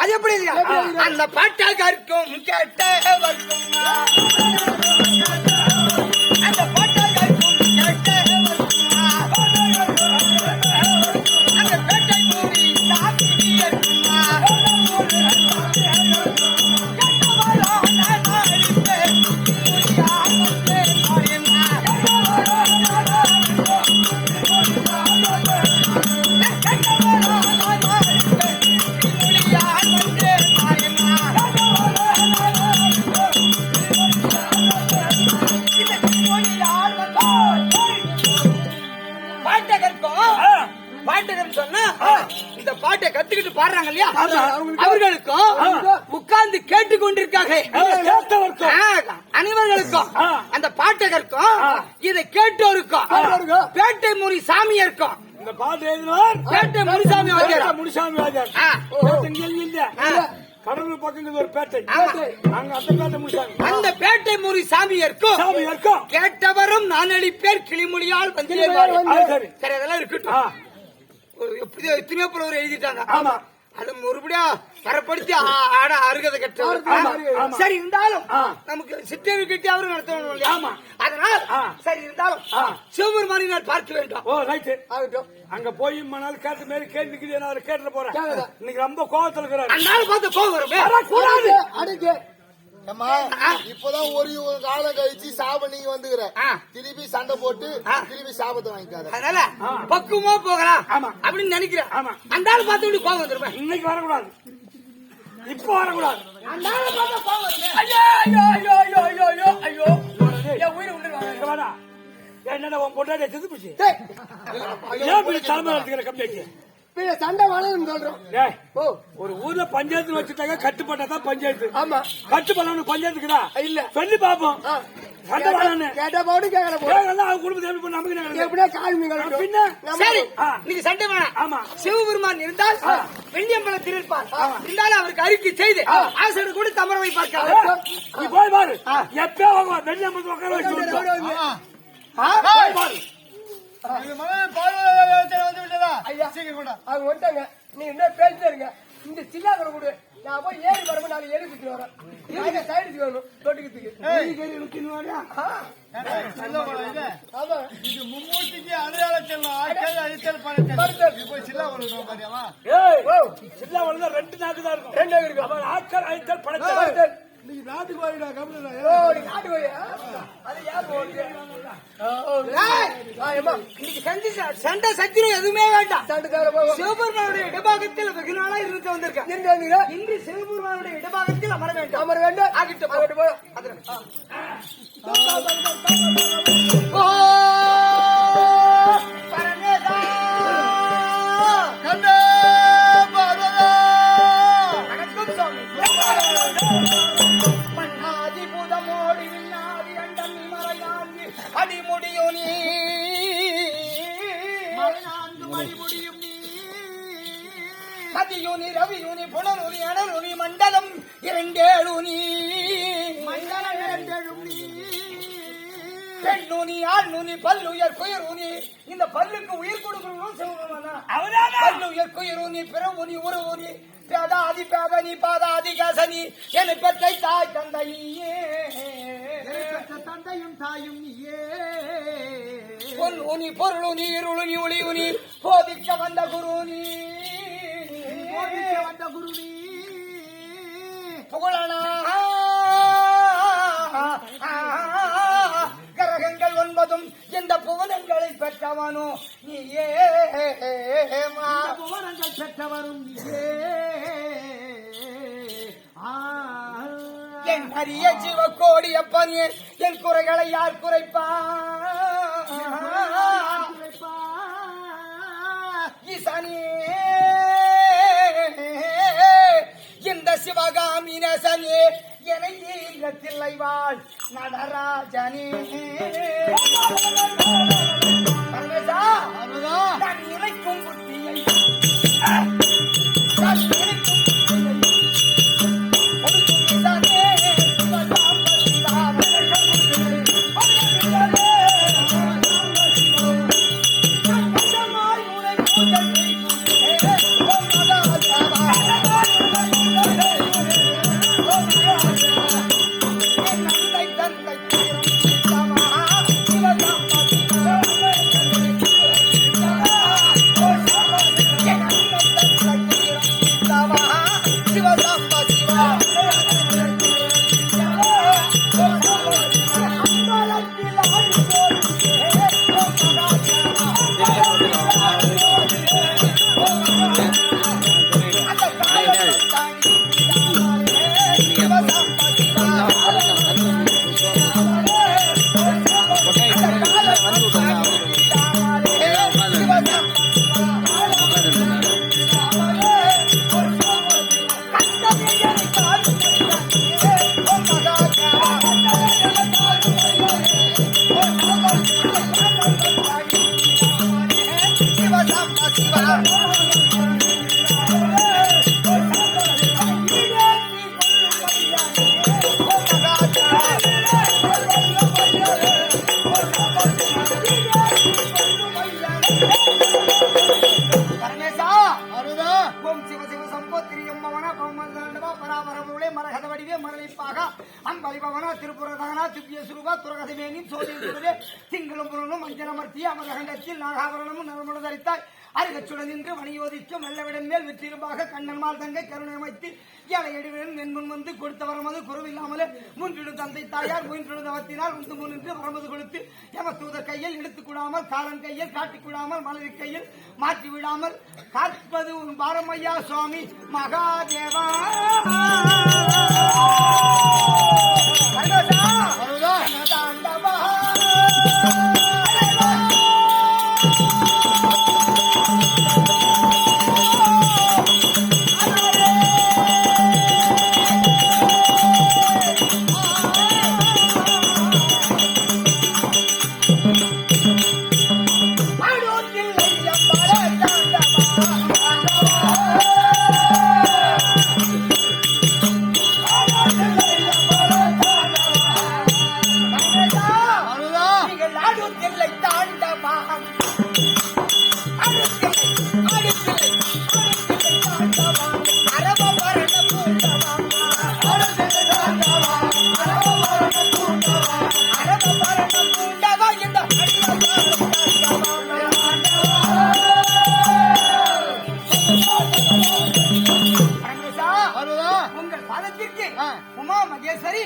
அது எப்படி அந்த பாட்டை கற்கும் கேட்டவர்க்கும் அந்த பாட்டை கற்கும் கேட்டவர்க்கும் அந்த பேட்டை மூடி இந்த பாட்டை கத்துக்கிட்டு பாடுறாங்க இல்லையா, அவர்களுக்கும் உட்கார்ந்து கேட்டுக்கொண்டிருக்காங்க அனைவர்களுக்கும் அந்த பாட்டகருக்கும் இதை கேட்டோருக்கும் பேட்டை முறி சாமியருக்கும் இந்த பாட்டு எழுதினார் பேட்டை முனிசாமி முனிசாமி வாஜார் கடலூர் பக்கம் ஒரு பேட்டை அந்த பேட்டை முறி சாமியருக்கும் கேட்டவரும் நான் அளிப்பேர் கிளிமொழியால் வந்து சரி அதெல்லாம் இருக்கட்டும். எப்படியோ எத்தனையோ புலவர் எழுதிட்டாங்க. அது மறுபடியா தரப்படுத்தி ஆட அருகதை கற்றவர். சரி இருந்தாலும் நமக்கு சித்தேவி கட்டி அவரும் நடத்தணும் இல்லையா, அதனால் சரி இருந்தாலும் சிவபெருமானை நான் பார்க்க வேண்டும். அங்க போய் மணால் கேட்ட மாரி கேள்வி கேட்டு போறேன். இன்னைக்கு ரொம்ப கோபத்தில் இருக்கிறார். அதனால பார்த்து கோபம் வரக்கூடாது. இப்பதான் ஒரு காலம் கழிச்சு சாப நீங்க வந்துக்கிற திருப்பி சண்டை போட்டு திருப்பி சாபத்தை வாங்கிக்காத. அதனால பக்குவமா போகலாம் அப்படின்னு நினைக்கிறேன். அந்த ஆள் பார்த்து கோபம் வந்துருப்பேன். இன்னைக்கு வரக்கூடாது, இப்ப வரக்கூடாது. என்னடா உன் பொண்டாட்டிய செத்து போச்சு தலைமை எடுத்துக்கிற கம்மியாச்சு சண்டை வாழன்னு சொல்றோம். ஒரு ஊர்ல பஞ்சாயத்து வச்சுட்டாங்க, கட்டுப்பட்டாதான் பஞ்சாயத்து. ஆமா, கட்டுப்படணும் பஞ்சாயத்துக்குடா இல்ல சொல்லி பாப்போம். சண்டை வாழன்னு கேட்டா போடு கேட்கலாம். அவங்க குடும்பத்தை நமக்கு எப்படியா கால் பின்ன சரி நீங்க சண்டை வேணாம். ஆமா, சிவபெருமான் இருந்தால் வெள்ளியம்பலம் திருப்பார். இருந்தாலும் அவருக்கு அறிக்கை செய்து ஆசையோடு கூட தமர வைப்பார். நீ போய் பாரு, எப்ப வெள்ளியம்பலத்தில் உட்கார வச்சு நீ என்ன பேசுறீங்க? இந்த சில்லாத கூட நான் போய் ஏறி வரணும். நான் ஏறிட்டு வரேன் சைடு வேணும் தொட்டுக்கிறதுக்கு. இது மும்மூர்த்திக்கு அடையாள சில்லா வளர்ந்தா 2 நாக்கு தான் இருக்கும். 2 இருக்கு. அவன் ஆட்கள் அழைத்தல் படைத்தல். நீங்க நாட்டுக்கு போயிடா கம்பெனி நாட்டு போய் அது சண்டை சத்திரம் எதுவுமே வேண்டாம். சிவபெருமானுடைய இடபாகத்தில் வெகு நாளா இருந்து வந்திருக்கேன். இன்று சிவபெருமானுடைய இடபாகத்தில் அமர வேண்டும். அமர வேண்டும். அடிமுடியும் மதியுனி ரவியுனி புனருனி அனருனி மண்டலம் 2 பெண்ணுனி ஆண்ணுனி பல்லுயர் குயருனி. இந்த பல்லுக்கு உயிர் கொடுக்கணும் பல்லுயர் குயருனி பிறவுனி உறவுனி பேதாதி பேதனி பாதாதி கசனி என பெற்றை தாய் தந்தையே தந்தையும் தாயும் நீயே. பொருளுனி பொருளுனி இருளுனி ஒளியுனி போதிக்க வந்த குருனி புகழனா கிரகங்கள் 9 இந்த புவனங்களை பெற்றவனோ நீயே. புவனங்கள் பெற்றவரும் நீயே. என் அரிய ஜீவக்கோடி அப்பனே என் குறைகளை யார் குறைப்பா? ஈசனே இந்த சிவகாமி நேசனே எனை இல்லத்தில்லை வாழ் நடராஜனே. பரமேசா நான் நினைக்கும் புத்தியை தாண்டவா சிவசாம்பா சிவா அருகச்சுடன் நின்று வணியோதிக்கும் வெள்ளவிடம் மேல் வெற்றிருப்பாக கண்ணன்மால் தங்கை கருணை அமைத்து ஏழையடிவுடன் நென்முன் வந்து கொடுத்த வரமது குறவில்லாமலே மூன்றிடு தந்தை தாயார் மூன்றிடு தவத்தினால் உந்து முன்னின்று வரமது கொடுத்து எம தூதர் கையில் எடுத்துக் கூடாமல் காலன் கையில் காட்டிக் கூடாமல் மலரி கையில் மாற்றி விடாமல் காப்பது உன் பாரமையா சுவாமி மகாதேவா தாண்டவா உமா மகேஸ்வரி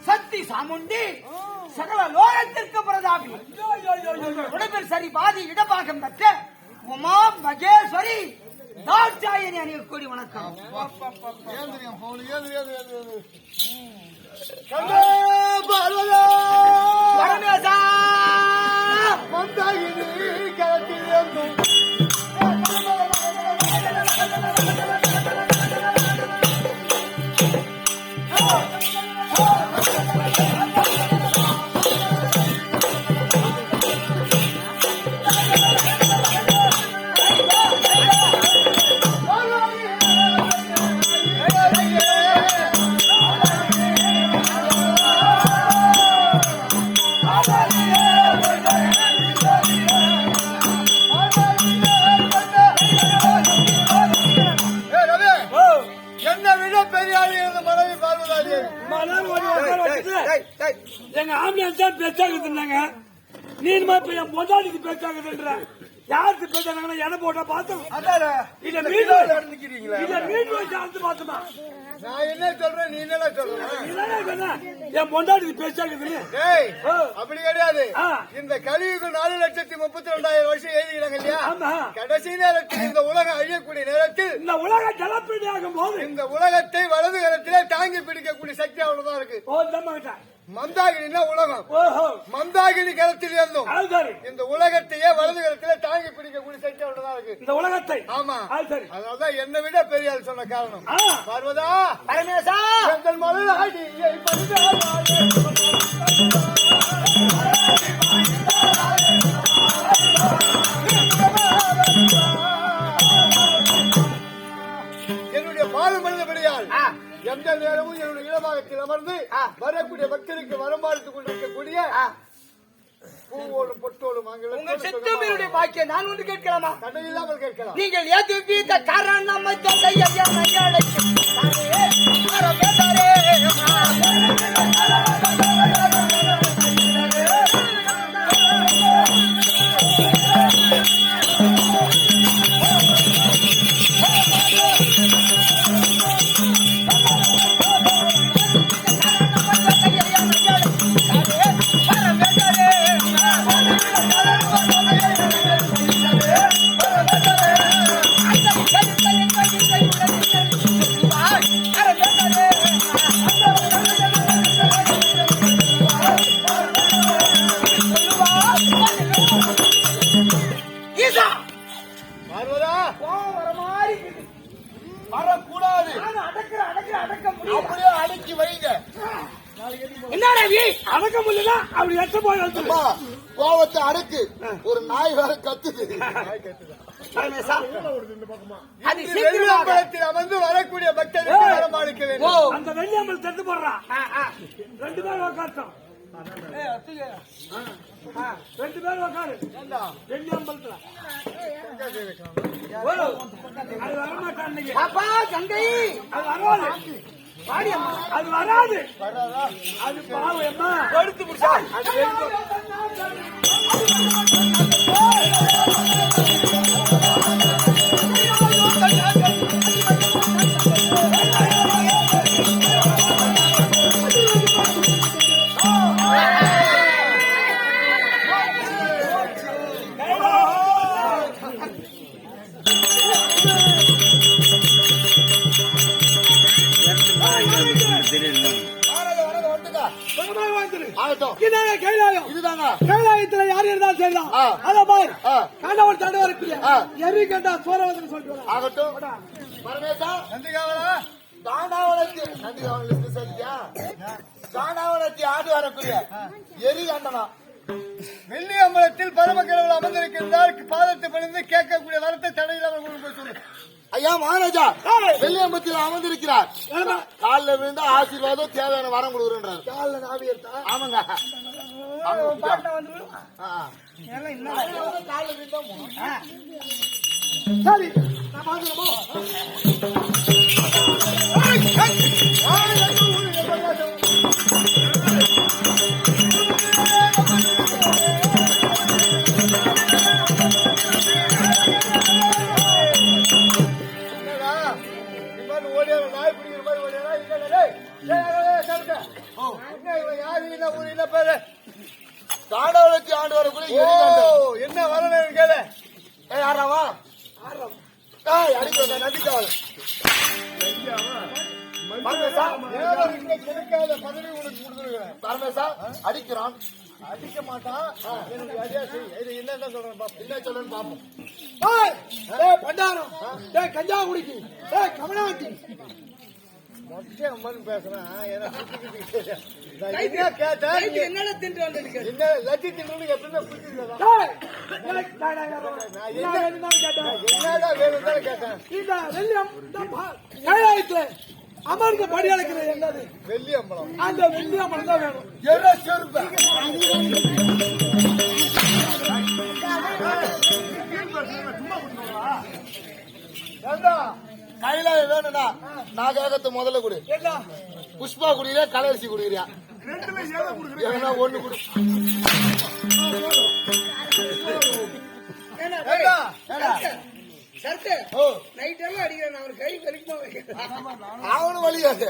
சக்தி சாமுண்டி சகல லோகத்திற்கு பிரதாபி உடம்பில் சரி பாதி இடபாகம் பெற்ற உமா மகேஸ்வரி தாட்சாயணி அணியக்கூடிய வணக்கம். பரமேசா எங்க ஆம்புலன்ஸ் தான் பேச்சாக்குது இருந்தாங்க. நீ என் பொண்டாட்டிக்கு பேச்சாக்குதுன்ற யாருக்கு பேச்சாங்கன்னா என போட்டா பார்த்தோம். இல்ல மீன் வச்சு அறுத்து பார்த்தோமா? நான் என்ன சொல்றேன், நீ என்ன சொல்ற? என் பொண்டாட்டிக்கு பேச்சாக்குதுன்னு அப்படி கிடையாது. இந்த கலியுக 4,32,000 வருஷம் எழுதிக்கிறாங்க இல்லையா? கடைசி நேரத்தில் இந்த உலகம் அழியக்கூடிய நேரத்தில் இந்த உலகம் ஜலப்பீடியாகும் போது இந்த உலகத்தை வலது கரத்திலே தாங்கி பிடிக்கக்கூடிய சக்தி அவ்வளவுதான் இருக்கு. மந்தாகினா உலகம், மந்தாகினி கரத்தில் இருந்தோம் இந்த உலகத்தையே வலது கரத்திலே தாங்கி பிடிக்கக்கூடிய சக்தி அவ்வளவுதான் இருக்கு இந்த உலகத்தை. ஆமா, அதனாலதான் என்னை விட பெரிய ஆள் சொன்ன காரணம். பார்வதா பரமேசா எங்கள் மலராடியை என்னுடைய பாதம் மனிதபடியால் எந்த நேரமும் என்னுடைய இடமாகத்தில் அமர்ந்து வரக்கூடிய பக்தருக்கு வரமாறுத்துக் கொண்டிருக்கக்கூடிய பூவோடும் பொட்டோடும் உங்கள் சித்தம்பருடைய பாக்கியம் நான் ஒன்று கேட்கலாமா? தடையில்லாமல் கேட்கலாம். நீங்கள் ஏதுவித காரணம் அப்படியே அடக்கி வைங்க. என்னடா நீ அடக்க முடியல அப்படி எட்ட போய் அம்மா, கோவத்தை அடக்கு. ஒரு நாய் வேற கத்துது. பரமேசா அது இது சீக்கிரமாக வெள்ளியம்பலத்தில் அமர்ந்து வரக்கூடிய பக்தருக்கு வரமாளிக்க ஓ வேண்டும். அந்த வெள்ளியம்பல் தட்டு போடுறான் ஆ, ஆ. 2 பேர் உட்காரட்டும் 2 பேர் உட்காரு வெள்ளியம்பலத்துல ஓ, அது வரமாட்டான் இன்னைக்கு. அப்பா கங்கை அது வராது பாடி அம்மா அது வராது அது பாவம் அம்மா எடுத்து புடிச்சா அது எடுத்து ஆகட்டும். இதாங்க கைலாயம் இதுதாங்க. கைலாயத்துல யார் இருந்தாலும் சரிதான் ஆ. அத பாரு ஆ. கண்டவர் தண்டு வரக்கூடிய ஆ. எரி கண்டா சோழவதன் சொல்லிட்டு ஆகட்டும். பரமேசா, நந்திகாவலா, நந்திகாவலுக்கு சரியா? தாண்டாவளத்தை ஆடு வரக்கூடிய எரி கண்டனா வெள்ளி அம்பலத்தில் பரம கடவுள் அமர்ந்திருக்கிறார். பாதத்தை பணிந்து கேட்கக்கூடிய வரத்தை தடையில்லாமல் கொண்டு போய் சொல்லு. ஐயா மகாராஜா, வெள்ளி அம்பலத்தில் அமர்ந்திருக்கிறார். காலில் விழுந்து ஆசீர்வாதம் தேவையான வரம் கொடுக்குறேன்றார். காலில் நாவி எடுத்தா? ஆமாங்க. காலில் விழுந்தா சரி நான் பாக்குறோமோ. தாண்டவளத்தி ஆண்டு வரக்கூடிய என்ன வரணும் கேளு. யாராவா அடிக்க நம்பிக்காவல் பரமேசா அடிக்கிறான். அடிக்க மாட்டான். என்ன சொல்றேன் என்ன சொல்றேன்னு பாப்போம். பண்டாரம் கஞ்சா குடிக்கு கமலாவதி அம்மன் பேசுறேன். என்ன கேட்டேன் என்னடா தின்று வந்திருக்க என்ன லட்சி தின்னு எப்பவுமே புரிஞ்சுக்கிறதா? என்னதான் வேணும் கேட்டேன். கைலாயத்துல அமர்ந்து படி அழைக்கிறது என்னது? வெள்ளி அம்பலம். அந்த வெள்ளி அம்மன் தான் வேணும். கைலாயம் வேணும்னா நாகத்தை முதல்ல கொடு. புஷ்பா குடிக்கிறியா கலரிசி குடிக்கிறியா? ஒண்ணு குடு. நைட் எல்லாம் அடிக்கிறேன் அவர் கை வலிக்குமா வைக்கிறேன் அவனும் வழியாது.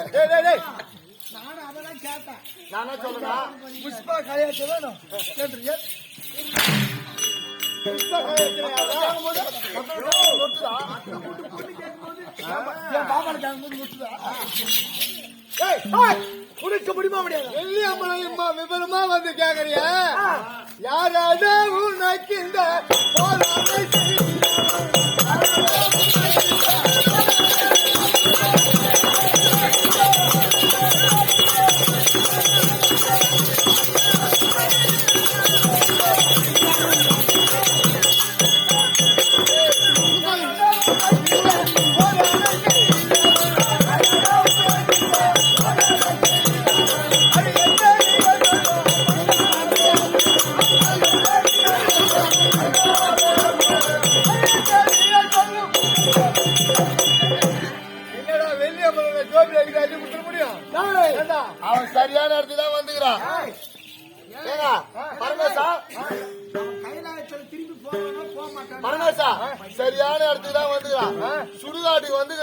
நானும் அதான் கேட்டேன். நானா சொல்றேன் புஷ்பா கையாச்சு வேணும். புஷ்பா குடிக்க முடியுமா முடியாது? வெள்ளி அம்பலம் விவரமா வந்து கேக்குறியா? யாராவது உனக்கு இந்த அவன் சரியான இடத்துல தான் வந்துக்கிறான். பரமேசா சரியான இடத்துக்கு தான் வந்துக்கிறான். சுடுகாட்டுக்கு வந்து